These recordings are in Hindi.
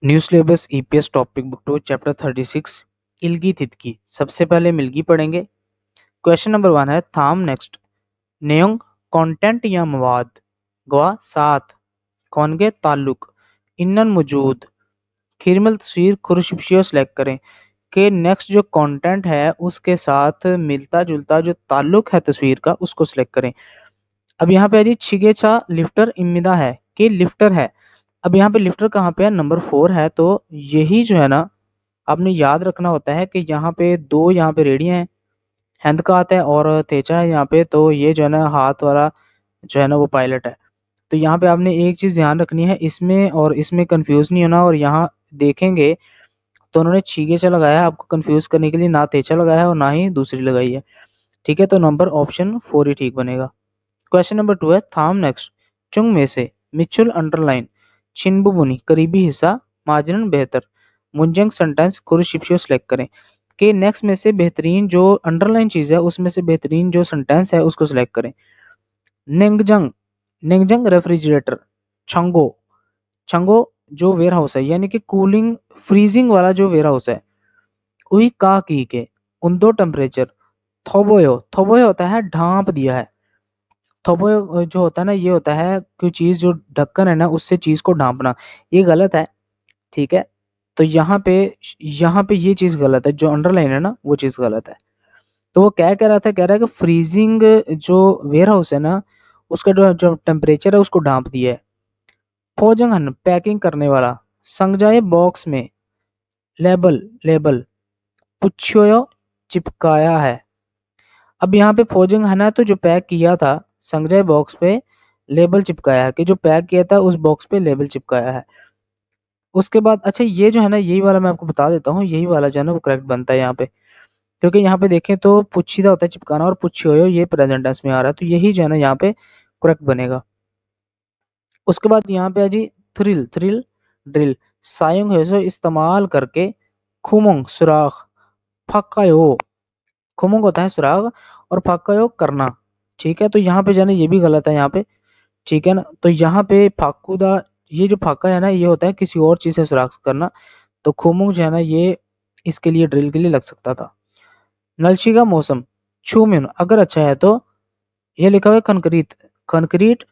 New syllabus EPS topic book 2 chapter 36 इल्गी थितकी। सबसे पहले मिल्गी पढ़ेंगे। क्वेश्चन नंबर 1 है थाम नेक्स्ट नेयोंग कंटेंट या मवाद गवा साथ कौनगे ताल्लुक इन्नन मौजूद खिरमल तस्वीर खुरशिप्शियो सेलेक्ट करें कि नेक्स्ट जो कंटेंट है उसके साथ मिलता जुलता जो ताल्लुक है तस्वीर का उसको सिलेक्ट करें। अब यहाँ पे है जी छिगेचा लिफ्टर इम्मिदा है कि लिफ्टर है। अब यहाँ पे लिफ्टर कहाँ पे है, नंबर 4 है। तो यही जो है ना आपने याद रखना होता है कि यहाँ पे दो यहाँ पे रेडियां हैं, हैंड का आता है और तेजा है यहाँ पे। तो ये जो है ना हाथ वाला जो है ना वो पायलट है। तो यहाँ पे आपने एक चीज़ ध्यान रखनी है, इसमें और इसमें कंफ्यूज नहीं होना। और यहाँ देखेंगे तो उन्होंने छीगेचा लगाया है आपको कंफ्यूज करने के लिए, ना तेजा लगाया है और ना ही दूसरी लगाई है। ठीक है, तो नंबर ऑप्शन 4 ही ठीक बनेगा। क्वेश्चन नंबर 2 है थाम नेक्स्ट चुंग में से मिचुल अंडरलाइन छिनबुबुनी करीबी हिस्सा माजरन बेहतर मुंजंग सेंटेंस खुरशिप्शियो सेलेक्ट करें कि नेक्स्ट में से बेहतरीन जो अंडरलाइन चीज़ है उसमें से बेहतरीन जो सेंटेंस है उसको सिलेक्ट करें। नेंगजंग नेंगजंग रेफ्रिजरेटर छंगो छंगो जो वेयर हाउस है यानी कि कूलिंग फ्रीजिंग वाला जो वेयर हाउस है उई का की के उन दो टेम्परेचर थोबोयो थोबोयो होता है ढांप दिया है। थोबो जो होता है ना ये होता है कोई चीज़ जो ढक्कन है ना उससे चीज़ को ढांपना, ये गलत है। ठीक है, तो यहाँ पे ये चीज़ गलत है, जो अंडरलाइन है ना वो चीज़ गलत है। तो वो क्या कह रहा था, कह रहा है कि फ्रीजिंग जो वेयर हाउस है ना उसका जो टेम्परेचर है उसको ढांप दिया है। फोजंगहन पैकिंग करने वाला संगजाए बॉक्स में लेबल लेबल पुच्छोयो चिपकाया है। अब यहाँ पे फोजिंग है ना तो जो पैक किया था संजय बॉक्स पे लेबल चिपकाया है, कि जो पैक किया था उस बॉक्स पे लेबल चिपकाया है। उसके बाद अच्छा ये जो है ना यही वाला मैं आपको बता देता हूँ, यही वाला जो है ना वो करेक्ट बनता है यहाँ पे। क्योंकि यहाँ पे देखें तो पुच्छीदा होता है चिपकाना और पुच्छोयो ये प्रेजेंट टेंस में आ रहा है, तो यही जो है ना यहाँ पे करेक्ट बनेगा। उसके बाद यहाँ पे है जी थ्रिल थ्रिल ड्रिल सायुंग हेसो इस्तेमाल करके खुमंग सुराख फक्कायो खुमंग होता है सुराग और फाक्का करना। ठीक है, तो यहाँ पे जो है ना ये भी गलत है यहाँ पे। ठीक है ना, तो यहाँ पे फाकुदा ये जो फाका है ना ये होता है किसी और चीज से सुराग करना। तो खुमुंग जो है ना ये इसके लिए ड्रिल के लिए लग सकता था। नलशी का मौसम छूमिन अगर अच्छा है तो ये लिखा हुआ है कंक्रीट कंक्रीट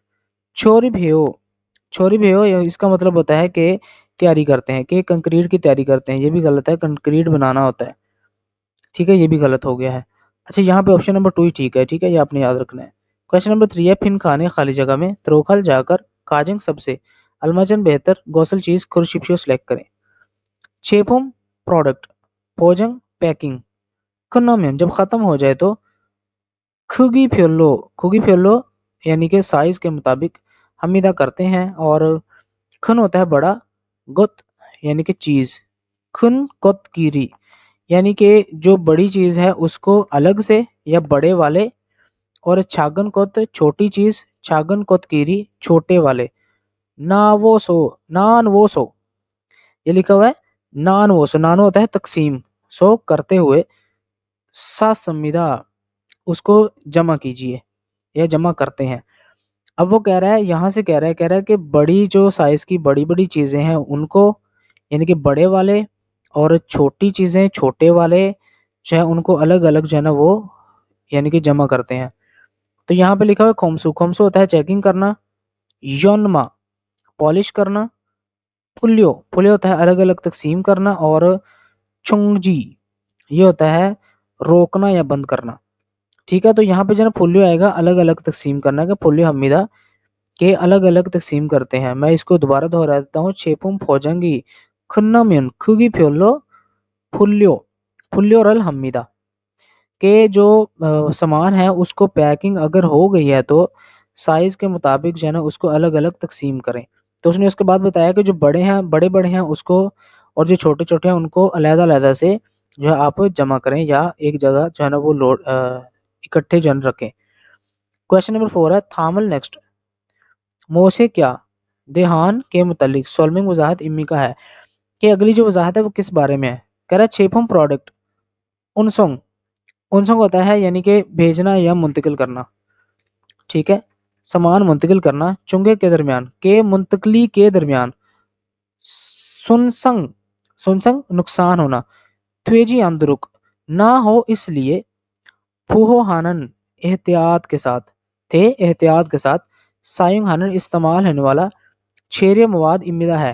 छोरी भेयो इसका मतलब होता है कि तैयारी करते हैं, कि कंक्रीट की तैयारी करते हैं, ये भी गलत है, कंक्रीट बनाना होता है। ठीक है, ये भी गलत हो गया है। अच्छा यहाँ पे ऑप्शन नंबर 2 ही ठीक है। ठीक है, ये आपने याद रखना है। क्वेश्चन नंबर 3 है फिन खाने खाली जगह में त्रोखल जाकर काजिंग सबसे अलमजन बेहतर गौसल चीज खुरशिप्शियो सेलेक्ट करें। छेपुम प्रोडक्ट पोजंग पैकिंग खनोमियन जब खत्म हो जाए तो खुगी फ्योलो यानी कि साइज के मुताबिक हमीदा करते हैं। और खन होता है बड़ा, गुत यानी कि चीज, खुन कुत कीरी यानी कि जो बड़ी चीज है उसको अलग से या बड़े वाले। और छागन कोत छोटी चीज, छागन कोत कीरी छोटे वाले। नावोसो नानवोसो ये लिखा हुआ है नानवोसो, नानो होता है तकसीम, सो करते हुए, सा संविदा उसको जमा कीजिए या जमा करते हैं। अब वो कह रहा है यहाँ से कह रहा है कि बड़ी जो साइज की बड़ी बड़ी चीजें हैं उनको यानी कि बड़े वाले, और छोटी चीजें छोटे वाले जो है उनको अलग अलग जो है ना वो यानी कि जमा करते हैं। तो यहाँ पे लिखा हुआ है खोमसू, खोमसू होता है चेकिंग करना। योनमा पॉलिश करना। पुलियो पुलियो होता है अलग अलग तकसीम करना। और चुंगजी ये होता है रोकना या बंद करना। ठीक है, तो यहाँ पे जो है ना पुलियो आएगा अलग अलग तकसीम करना, का पुलियो हमीदा के अलग अलग तकसीम करते हैं। मैं इसको दोबारा दोहरा देता हूँ, छेपुम फौजंगी खुन्नामियन खुगी फ्योलो फुल्यो फुल्यो रल हमीदा के जो सामान है उसको पैकिंग अगर हो गई है तो साइज के मुताबिक जो है ना उसको अलग अलग तकसीम करें। तो उसने उसके बाद बताया कि जो बड़े हैं बड़े बड़े हैं उसको, और जो छोटे छोटे हैं उनको अलहदा अलहदा से जो है आप जमा करें या एक जगह जो है ना वो लोड इकट्ठे जन रखें। क्वेश्चन नंबर 4 है थामल नेक्स्ट मोसे क्या देहान के मुतालिक सॉल्विंग वजाहत इम्मी का है कि अगली जो वजाहत है वो किस बारे में है। कह रहा है छेपम प्रोडक्ट उनसोंग उनसोंग होता है यानी कि भेजना या मुंतकिल करना। ठीक है, सामान मुंतकिल करना चुंगे के दरमियान के मुंतकली के दरमियान सुनसंग सुनसंग नुकसान होना, त्वेजी अंदरुक ना हो इसलिए, फूहो हानन एहतियात के साथ थे एहतियात के साथ, सायुंग हानन इस्तेमाल होने वाला, छेरे मवाद इम्मिदा है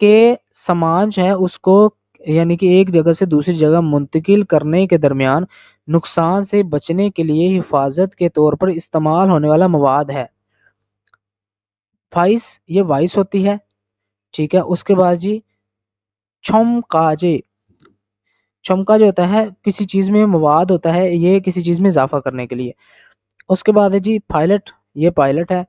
कि समाज है उसको यानी कि एक जगह से दूसरी जगह मुंतकिल करने के दरमियान नुकसान से बचने के लिए हिफाजत के तौर पर इस्तेमाल होने वाला मवाद है। वाइस ये वाइस होती है, ठीक है। उसके बाद जी छमकाजे, छमका जो होता है किसी चीज में मवाद होता है, ये किसी चीज में इजाफा करने के लिए। उसके बाद है जी पायलट, ये पायलट है।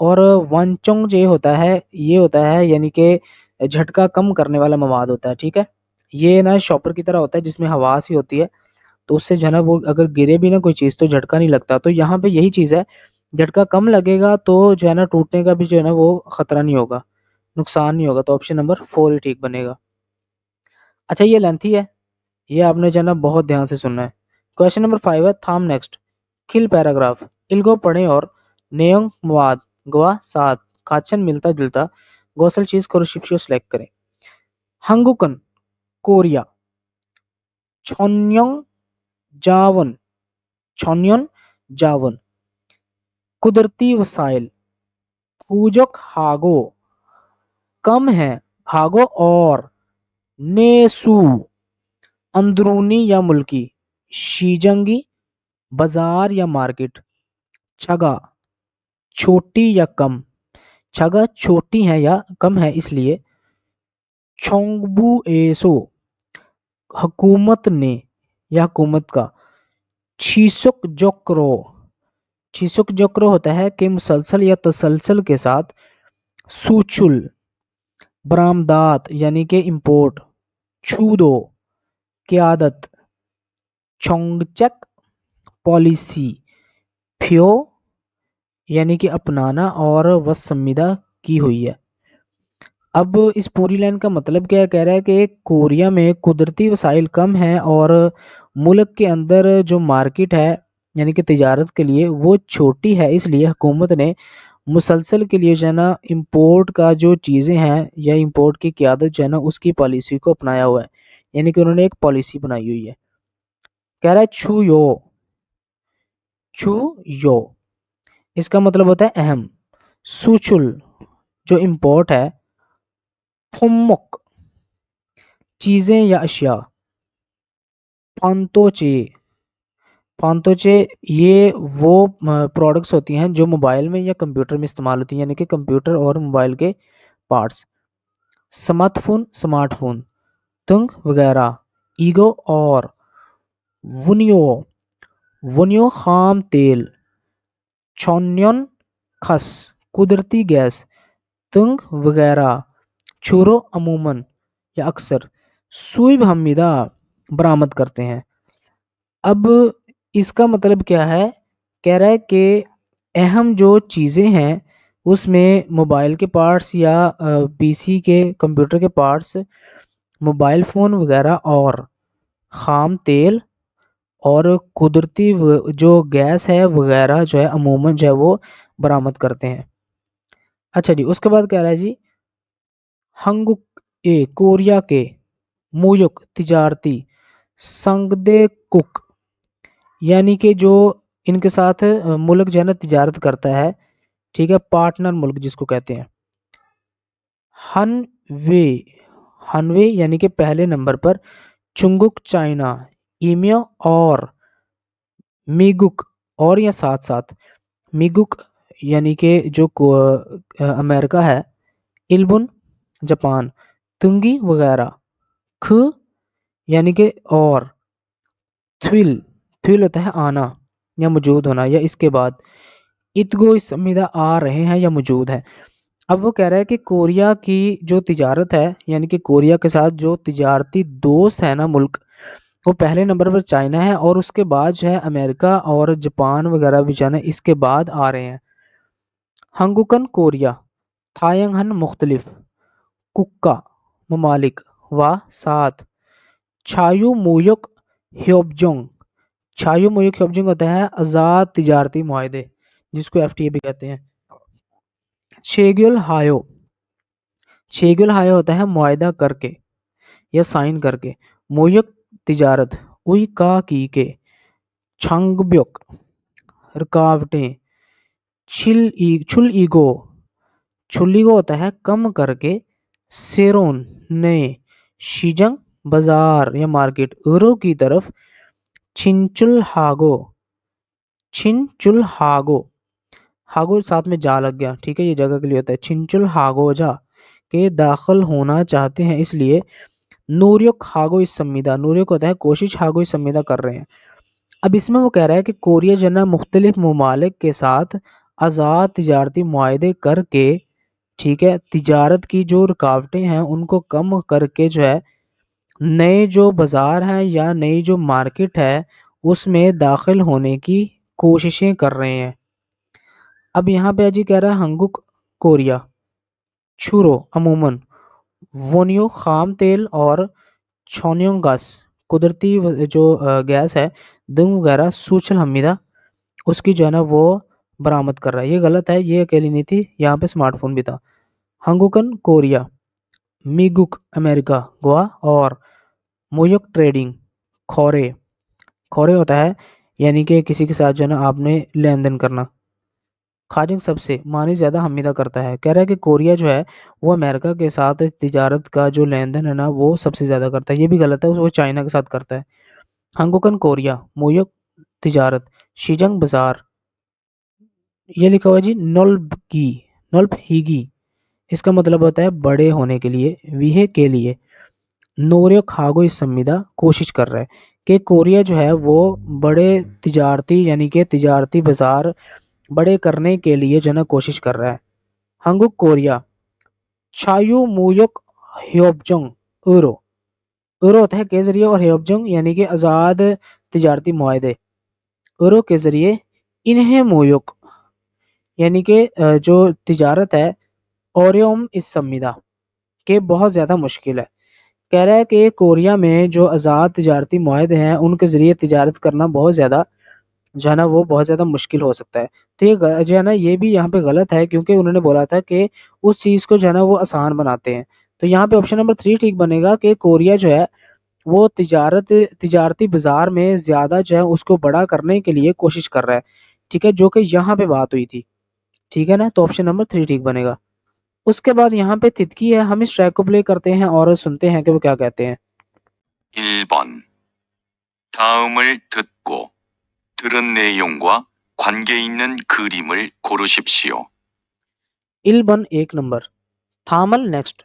और वनचोंग जे होता है, ये होता है यानी कि झटका कम करने वाला मवाद होता है, ठीक है। ये ना शॉपर की तरह होता है जिसमें हवा सी होती है, तो उससे जो है ना वो अगर गिरे भी ना कोई चीज़ तो झटका नहीं लगता। तो यहाँ पे यही चीज़ है, झटका कम लगेगा तो जो है ना टूटने का भी जो है ना वो खतरा नहीं होगा, नुकसान नहीं होगा। तो ऑप्शन नंबर 4 ही ठीक बनेगा। अच्छा ये लेंथी है, ये आपने जो है ना बहुत ध्यान से सुनना है। क्वेश्चन नंबर 5 है थाम नेक्स्ट किल पैराग्राफ इल्गो पढ़ें और नेयंग मवाद गवा साथ काचन मिलता जुलता गौसल चीज करो सेलेक्ट करें। हंगुकन कोरिया, छोन्योंग जावन, छोन्योन जावन, कुदरती वसाइल, पूजक हागो, कम है हागो और नेसू, अंदरूनी या मुल्की, शीजंगी, बाजार या मार्केट, छगा छोटी या कम, छगा छोटी है या कम है इसलिए, छोंगबू एसो हुकूमत ने या हुकूमत का, छीसुक जोक्रो, छीसुक जोक्रो होता है कि मुसलसल या तसलसल के साथ, सूचुल बरामदात यानी कि इंपोर्ट, छूदो क्यादत, छोंगचक पॉलिसी, फ्यो यानी कि अपनाना और वसंविदा की हुई है। अब इस पूरी लाइन का मतलब क्या कह रहा है कि कोरिया में कुदरती वसाइल कम है और मुल्क के अंदर जो मार्केट है यानी कि तिजारत के लिए वो छोटी है, इसलिए हुकूमत ने मुसलसल के लिए जो है ना इम्पोर्ट का जो चीज़ें हैं या इम्पोर्ट की क़यादत जो है ना उसकी पॉलिसी को अपनाया हुआ है, यानी कि उन्होंने एक पॉलिसी बनाई हुई है। कह रहा है छू यो इसका मतलब होता है अहम, सूचुल जो इम्पोर्ट है, फुम्मुक चीज़ें या अशिया, पांतोचे, पांतोचे ये वो प्रोडक्ट्स होती हैं जो मोबाइल में या कंप्यूटर में इस्तेमाल होती हैं, यानी कि कंप्यूटर और मोबाइल के पार्ट्स, स्मार्टफोन स्मार्टफोन, तुंग वगैरह, ईगो और वुनियो, वुनियो खाम तेल, छोन्योन खस कुदरती गैस, तुंग वगैरह, छुरो अमूमन या अक्सर, सुई हमीदा बरामद करते हैं। अब इसका मतलब क्या है, कह रहा है कि अहम जो चीज़ें हैं उसमें मोबाइल के पार्ट्स या पीसी के कंप्यूटर के पार्ट्स, मोबाइल फ़ोन वगैरह और ख़ाम तेल और कुदरती जो गैस है वगैरह जो है अमूमन जो है वो बरामद करते हैं। अच्छा जी उसके बाद कह रहा है जी हंगुक ए कोरिया के मुयुक तिजारती संगदे कुक यानी कि जो इनके साथ मुल्क जो है ना तिजारत करता है, ठीक है, पार्टनर मुल्क जिसको कहते हैं। हनवे, हनवे यानी कि पहले नंबर पर, चुंगुक चाइना, ईमिया और मिगुक और या साथ साथ, मिगुक यानी कि जो अमेरिका है, इल्बुन जापान, तुंगी वगैरह, ख यानी कि और, थ्विल, थ्विल होता है आना या मौजूद होना या इसके बाद, इतगो इस संविदा आ रहे हैं या मौजूद है। अब वो कह रहा है कि कोरिया की जो तिजारत है यानी कि कोरिया के साथ जो तिजारती दोस्त है ना मुल्क, वो पहले नंबर पर चाइना है और उसके बाद जो है अमेरिका और जापान वगैरह भी जो है ना इसके बाद आ रहे हैं। हंगुकन कोरिया, थायंगहन मुख्तलिफ, कुक्का ममालिक व सात, छायु मुयुक ह्योबजोंग, छायु मुयुक ह्योबजोंग होता है आज़ाद तिजारती मुआहदे जिसको एफटीए भी कहते हैं। छेग्युल हायो छेगुल हाय होता है मुआयदा करके या साइन करके। मोयक तिजारत उई का की के। छंगब्योक रुकावटें। छुल ईगो छुल्लीगो होता है कम करके। सेरोन नए। शिजंग बाजार या मार्केट उरो की तरफ। छिंचुल हागो हागो साथ में जा लग गया, ठीक है, ये जगह के लिए होता है। छिंचुल हागोजा के दाखिल होना चाहते हैं इसलिए। नूरियो हागो इस संविदा नूरियो को होता है कोशिश हागो इस संविदा कर रहे हैं। अब इसमें वो कह रहा है कि कोरिया जो है ना मुख्तलिफ ममालिक के साथ आज़ाद तिजारती मुआहदे करके, ठीक है, तिजारत की जो रुकावटें हैं उनको कम करके जो है नए जो बाजार हैं या नई जो मार्केट है उसमें दाखिल होने की कोशिशें कर रहे हैं। अब यहाँ पे अजी कह रहा है हंगुक कोरिया छुरो अमूमन वोनियो खाम तेल और छोनियोंग गैस कुदरती जो गैस है दुम वगैरह सूचल हमीदा उसकी जो है ना वो बरामद कर रहा है। ये गलत है, ये अकेली नहीं थी, यहाँ पे स्मार्टफोन भी था। हंगुकन कोरिया मिगुक अमेरिका गोवा और मोयक ट्रेडिंग खोरे खोरे होता है यानी कि किसी के साथ जो है ना आपने लेन देन करना। खाजिंग सबसे मानी ज़्यादा हमीदा करता है, कह रहा है कि कोरिया जो है वो अमेरिका के साथ तिजारत का जो लेन देन है ना वो सबसे ज़्यादा करता है। ये भी गलत है, वो चाइना के साथ करता है। हंगुकन कोरिया मोयक तिजारत शीजंग बाजार। ये लिखा हुआ जी नोल्पहीगी इसका मतलब होता है बड़े होने के लिए विहे के लिए। नोरियो खागो इस संविदा कोशिश कर रहा है कि कोरिया जो है वो बड़े तिजारती यानी कि तिजारती बाजार बड़े करने के लिए जो है ना कोशिश कर रहा है। हंगुक कोरिया चायू मुयुक ह्योबजोंग यूरो यूरो होता है के जरिए और ह्योबजोंग यानी कि आज़ाद तिजारती मुआहदे यूरो के जरिए। इन्हें मुयुक यानी कि जो तिजारत है ओरियम इस संविदा के बहुत ज़्यादा मुश्किल है। कह रहा है कि कोरिया में जो आज़ाद तिजारती मुआहदे हैं उनके ज़रिए तिजारत करना बहुत ज़्यादा जो है ना वो बहुत ज़्यादा मुश्किल हो सकता है। तो ये जो है ना ये भी यहाँ पे गलत है क्योंकि उन्होंने बोला था कि उस चीज़ को जो है ना वो आसान बनाते हैं। तो यहाँ पे ऑप्शन नंबर 3 ठीक बनेगा कि कोरिया जो है वो तिजारती बाजार में ज़्यादा जो है उसको बड़ा करने के लिए कोशिश कर रहा है, ठीक है, जो कि यहाँ पे बात हुई थी, ठीक है ना, तो ऑप्शन नंबर 3 ठीक बनेगा। उसके बाद यहाँ पे तितकी है, हम इस ट्रैक को प्ले करते हैं और सुनते हैं कि वो क्या कहते हैं। 1번. 다음을 듣고 들은 내용과 관계 있는 그림을 고르십시오. 1 एक नंबर थामल नेक्स्ट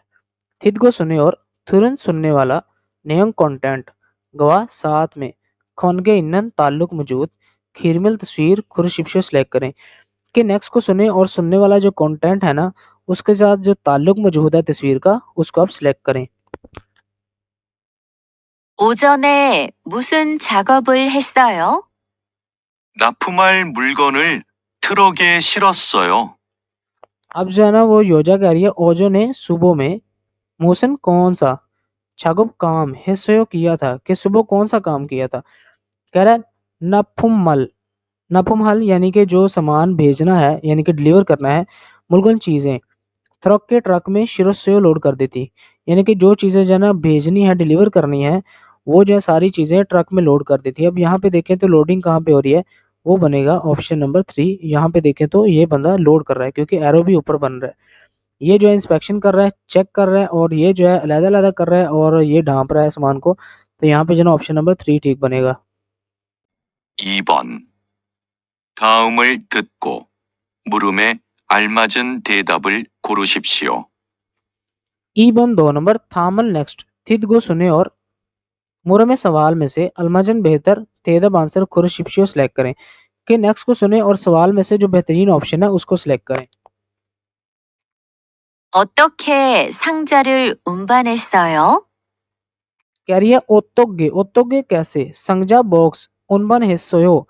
थित को सुने और तुरंत सुनने वाला नेयंग कंटेंट गवाह साथ में खौनगे इन्नन ताल्लुक मौजूद खीरमिल तस्वीर खुरशिप्शो सेलेक्ट करें कि नेक्स्ट को सुने और सुनने वाला जो कंटेंट है ना उसके साथ जो ताल्लुक मौजूद है तस्वीर का उसको आप सिलेक्ट करें। 오전에 무슨 작업을 했어요? 납품할 물건을 트럭에 실었어요. अब जो है ना वो योजा कह रही है ओजो ने सुबह में मोशन कौन सा छागुप काम हिस्सों किया था कि सुबह कौन सा काम किया था। कह रहा है नफुमल नफुमहल यानी कि जो सामान भेजना है यानी कि डिलीवर करना है। मुल्गन चीज़ें ट्रक के ट्रक में शिरोस्यो लोड कर देती यानी कि जो चीज़ें जो है ना भेजनी है डिलीवर करनी है वो जो है सारी चीज़ें ट्रक में लोड कर देती है। अब यहाँ पे देखें तो लोडिंग कहाँ पे हो रही है, वो बनेगा ऑप्शन नंबर 3। यहाँ पे देखें तो ये बंदा लोड कर रहा है क्योंकि एरो भी ऊपर बन रहा है। ये जो है इंस्पेक्शन कर रहा है, चेक कर रहा है और ये जो है अलग-अलग कर रहा है और ये ढांप रहा है सामान को। तो यहाँ पे जो है ना ऑप्शन नंबर 3 ठीक बनेगा। 2번. 다음을 듣고 물음에 알맞은 대답을 고르십시오. 2 नंबर थामल नेक्स्ट थित गो सुने और मुरमे सवाल में से अलमजन बेहतर तेदब आंसर खुरशिप्शियो सेलेक्ट करें कि नेक्स्ट को सुने और सवाल में से जो बेहतरीन ऑप्शन है उसको सिलेक्ट करें। 어떻게 상자를 운반했어요? कह रही है ओतोगे कैसे संगजा बॉक्स उनबन हिस्सों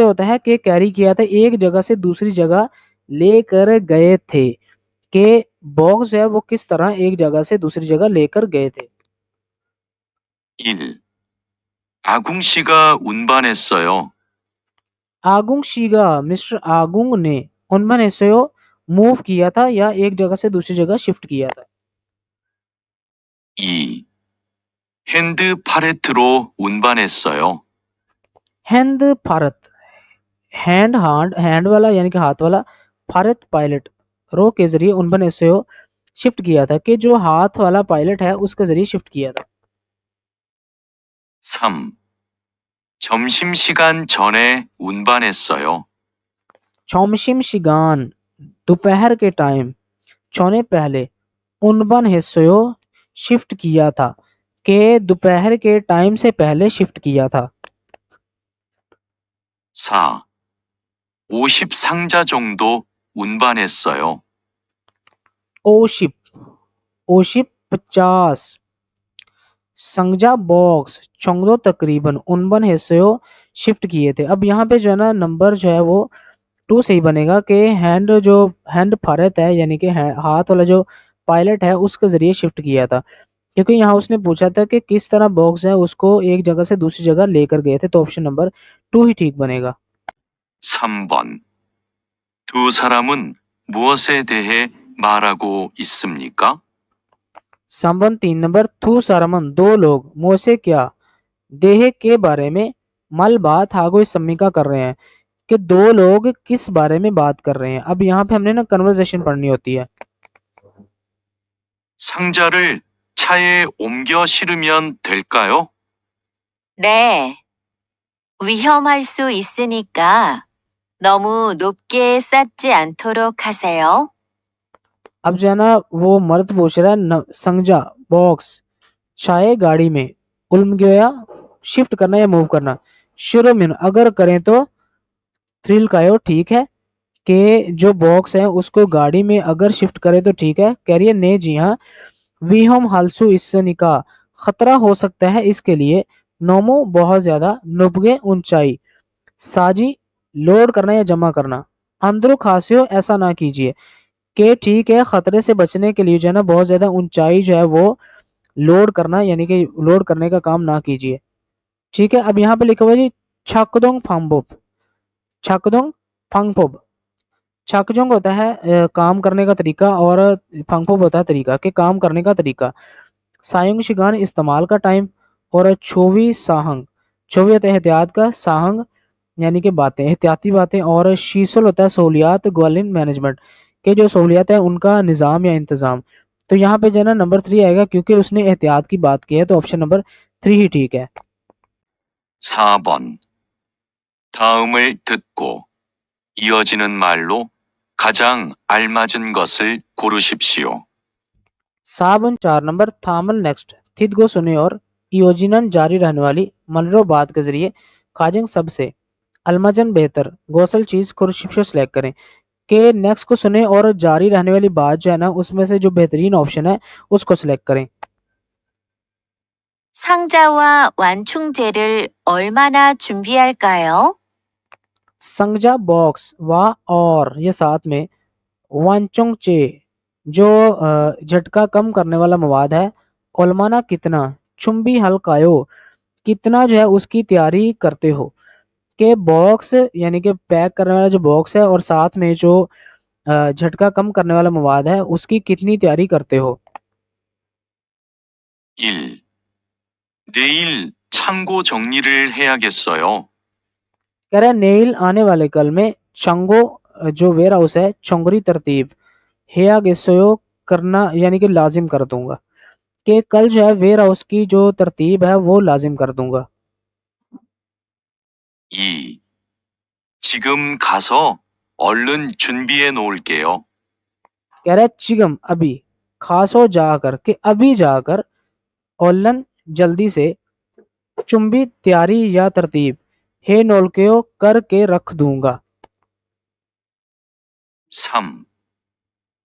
होता है कि कैरी किया था एक जगह से दूसरी जगह लेकर गए थे कि बॉक्स जो है वो किस तरह एक जगह से दूसरी जगह लेकर गए थे। 1. 아궁 씨가 운반했어요. आगुंग शीगा मिस्टर आगुंग ने उनबन हिस्सों मूव किया था या एक जगह से दूसरी जगह शिफ्ट किया था। 2. 핸드 팔레트로 운반했어요. हैंड भारत, हैंड वाला यानी कि हाथ वाला, भारत पायलट, रो के जरिए उनबन से शिफ्ट किया था, कि जो हाथ वाला पायलट है उसके जरिए शिफ्ट किया था। 3. 점심시간 전에 운반했어요. चौमशिम शिगान, दोपहर के टाइम, चौने पहले, उनबन हिस्सों शिफ्ट किया था, के दोपहर के टाइम से पहले शिफ्ट किया था। 4. 50상자 정도 운반했어요. ओशिप, ओशिप 50, संगजा बॉक्स, चौंगदो तकरीबन, उनबन हिस्सों शिफ्ट किए थे। अब यहाँ पे जो है ना नंबर जो है वो 2 सही बनेगा, कि हैंड भारत है यानी कि हाथ वाला जो पायलट है उसके जरिए शिफ्ट किया था, क्योंकि यहाँ उसने पूछा था कि किस तरह बॉक्स है उसको एक जगह से दूसरी जगह लेकर गए थे, तो ऑप्शन नंबर 2 ही ठीक बनेगा। 3번. 두 사람은 무엇에 대해 말하고 있습니까? संबंध 3 नंबर, थू सारमन, दो लोग, मोसे क्या, देह के बारे में, मल बात हागो सम्मिका कर रहे हैं, कि दो लोग किस बारे में बात कर रहे हैं। अब यहाँ पे हमने ना कन्वर्सेशन पढ़नी होती है। 상자를 차에 옮겨 실으면 될까요? 네. 위험할 수 있으니까 너무 높게 쌓지 않도록 하세요. अब जो है ना वो मर्द पूछ रहा है संगजा बॉक्स चाहे गाड़ी में, उल्म गया शिफ्ट करना या मूव करना, शुरू में अगर करें तो थ्रिल का हो, ठीक है, कि जो बॉक्स है उसको गाड़ी में अगर शिफ्ट करे तो ठीक है। कह रही है ने जी हाँ, वी हम हालसू इससे निका, खतरा हो सकता है इसके लिए, नोमो बहुत ज्यादा, नुबगे ऊंचाई, साजी लोड करना या जमा करना, अंदरो खासियो ऐसा ना कीजिए, कि ठीक है खतरे से बचने के लिए जो है ना बहुत ज्यादा ऊंचाई जो है वो लोड करना यानी कि लोड करने का काम ना कीजिए। ठीक है, अब यहाँ पे लिखा हुआ जी छकदोंग फांगबोब, छकदोंग फांगपोब, छकजोंग होता है काम करने का तरीका, और फांगपोब होता है तरीका, कि काम करने का तरीका। सायुंग शिगान इस्तेमाल का टाइम, और छोवी साहंग, छोवी होता है एहतियात का, साहंग यानी कि बातें, एहतियाती बातें, और शीसल होता है सहूलियात ग्वालिन मैनेजमेंट, के जो सहूलियात है उनका निज़ाम या इंतज़ाम। तो यहाँ पे जो है ना नंबर 3 आएगा, क्योंकि उसने एहतियात की बात की है, तो ऑप्शन नंबर 3 ही ठीक है। 4번. 다음을 듣고 이어지는 말로 가장 알맞은 것을 고르십시오. 4 नंबर, थामल नेक्स्ट, थित को सुने और योजनन जारी रहने वाली मनरो बात के जरिए खाजिंग सबसे अलमजन बेहतर गौसल चीज खुर्शिप्शो सेलेक्ट करें, के नेक्स्ट को सुने और जारी रहने वाली बात जो है ना उसमें से जो बेहतरीन ऑप्शन है उसको सिलेक्ट करें। 상자와 완충제를 얼마나 준비할까요? संगजा बॉक्स वा और ये साथ में वांचोंग चे जो झटका कम करने वाला मवाद है, ओलमाना कितना, चुंबी हल्कायो कितना जो है उसकी तैयारी करते हो, के बॉक्स यानी कि पैक करने वाला जो बॉक्स है और साथ में जो झटका कम करने वाला मवाद है उसकी कितनी तैयारी करते हो। 1. 내일 창고 정리를 해야겠어요. कह रहा है नेल आने वाले कल में, चंगो जो वेयर हाउस है चोंगरी तरतीब, हेया गेसोयो करना यानी कि लाजिम कर दूंगा, कि कल जो है वेयर हाउस की जो तरतीब है वो लाजिम कर दूंगा। 2. 지금 가서 얼른 준비해 놓을게요. कह रहा है चिगम अभी, खासो जाकर, कि अभी जाकर, ओलन जल्दी से, चुंबी तैयारी या तरतीब, हे नोलकेयो करके रख दूंगा। 3.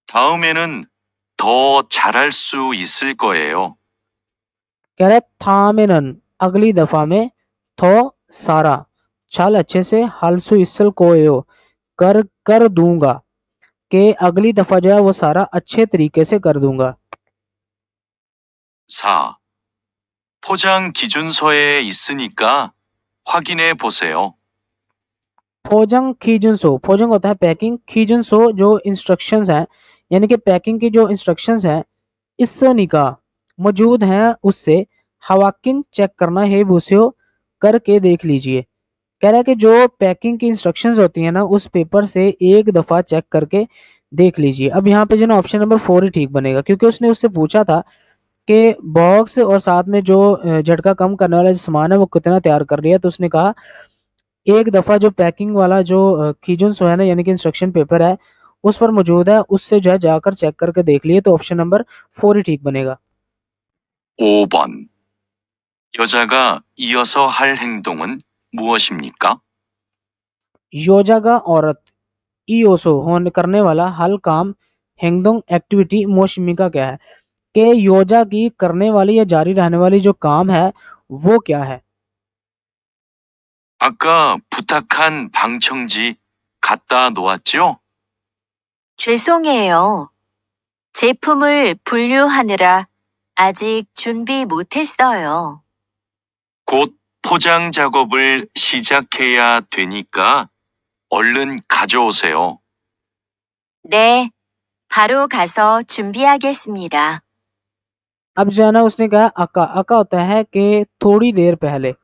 다음에는 더 잘할 수 있을 거예요. कह रहा है थामेनन अगली दफा में, थो सारा, चल अच्छे से, हलसु इसल कोयो कर कर दूंगा, कि अगली दफा जो है वो सारा अच्छे तरीके से कर दूंगा। 4. 포장 기준서에 있으니까 확인해 보세요. फोजंग खीजुनसो, फोजंग होता है पैकिंग, खीजुनसो जो इंस्ट्रक्शंस हैं यानी कि पैकिंग की जो इंस्ट्रक्शंस हैं, इससे निका मौजूद हैं उससे हवाकिन चेक करना है बुस्यो करके देख लीजिए। कह रहा है कि जो पैकिंग की इंस्ट्रक्शंस होती हैं ना उस पेपर से एक दफ़ा चेक करके देख लीजिए। अब यहाँ पे जो ना ऑप्शन नंबर 4 ही ठीक बनेगा, क्योंकि उसने उससे पूछा था कि बॉक्स और साथ में जो झटका कम करने वाला जो सामान है वो कितना तैयार कर रही है, तो उसने कहा एक दफ़ा जो पैकिंग वाला जो कीजुन्स है ना यानी कि इंस्ट्रक्शन पेपर है उस पर मौजूद है, उससे जो है जाकर चेक करके देख लिए, तो ऑप्शन नंबर 4 ही ठीक बनेगा। 5번. 여자가 이어서 할 행동은 무엇입니까? योजागा औरत ईओसो होने करने वाला हल काम हेंगडोंग एक्टिविटी मोशिमी का क्या है कि योजा की करने वाली या जारी रहने वाली जो काम है वो क्या है। 아까 부탁한 방청지 갖다 놓았죠? 죄송해요. 제품을 분류하느라 아직 준비 못했어요. 곧 포장 작업을 시작해야 되니까 얼른 가져오세요. 네, 바로 가서 준비하겠습니다. अब जो है ना उसने कहा अका अका होता है कि थोड़ी देर पहले,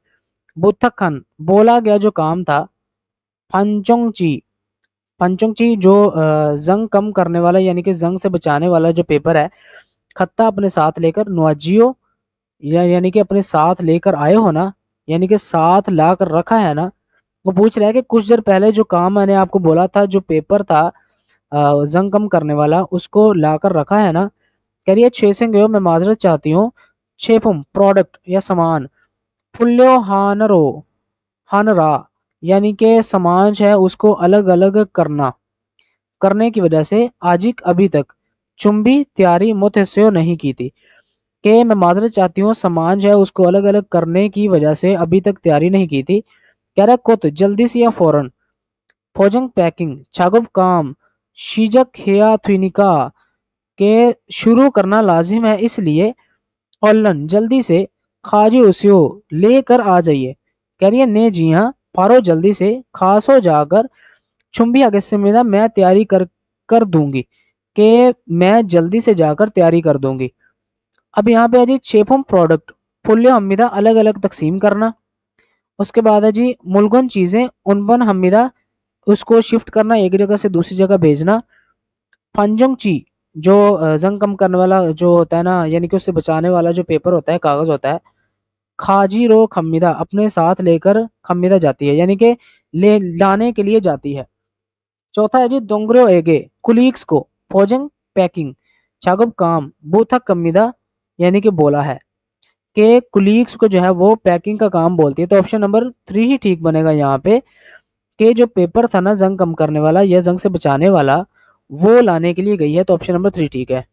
बुत्थखन बोला गया जो काम था, पंचोंगची जो जंग कम करने वाला यानी कि जंग से बचाने वाला जो पेपर है, खत्ता अपने साथ लेकर नुआजियो यानी कि अपने साथ लेकर आए हो ना, यानी कि साथ ला कर रखा है ना। वो पूछ रहा है कि कुछ देर पहले जो काम मैंने आपको बोला था जो पेपर था जंग कम करने वाला उसको ला कर रखा है ना। कह रही है छेसेंगे मैं माजरत चाहती हूँ, छेपुम प्रोडक्ट या सामान, फुल्यो हानरो हानरा यानी कि समाज है उसको अलग अलग करने की वजह से आजिक अभी तक चुंबी तैयारी मुतहस्यो नहीं की थी। कि मैं माजरत चाहती हूँ समाज है उसको अलग अलग करने की वजह से अभी तक तैयारी नहीं की थी। कह रहा है कुत जल्दी से या फौरन, फोजंग पैकिंग छागुब काम, शीजक हेया थ्विनिका के शुरू करना लाजिम है इसलिए, ऑलन जल्दी से, खाजी उसियो लेकर आ जाइए। कह रही है ने जी हाँ, पारो जल्दी से, खास हो जाकर, चुंबी आगे से मेरा मैं तैयारी कर दूंगी, कि मैं जल्दी से जाकर तैयारी कर दूंगी। अब यहाँ पे है जी छेपुम प्रोडक्ट फुल्यो हमीदा अलग अलग तकसीम करना, उसके बाद है जी मुलगुन चीज़ें उनबन हमीदा उसको शिफ्ट करना, एक जगह से दूसरी जगह भेजना। फंजोंग ची जो जंग कम करने वाला जो होता है ना यानी कि उससे बचाने वाला जो पेपर होता है कागज होता है, खाजी रो खमीदा अपने साथ लेकर खमीदा जाती है यानी कि ले लाने के लिए जाती है। चौथा है जी दोंगरो एगे कुलीग्स को फोजंग पैकिंग छागुब काम बूथा कमीदा यानी कि बोला है कि कुलीग्स को जो है वो पैकिंग का काम बोलती है, तो ऑप्शन नंबर 3 ही ठीक बनेगा यहाँ पे कि जो पेपर था ना जंग कम करने वाला या जंग से बचाने वाला वो लाने के लिए गई है, तो ऑप्शन नंबर 3 ठीक है।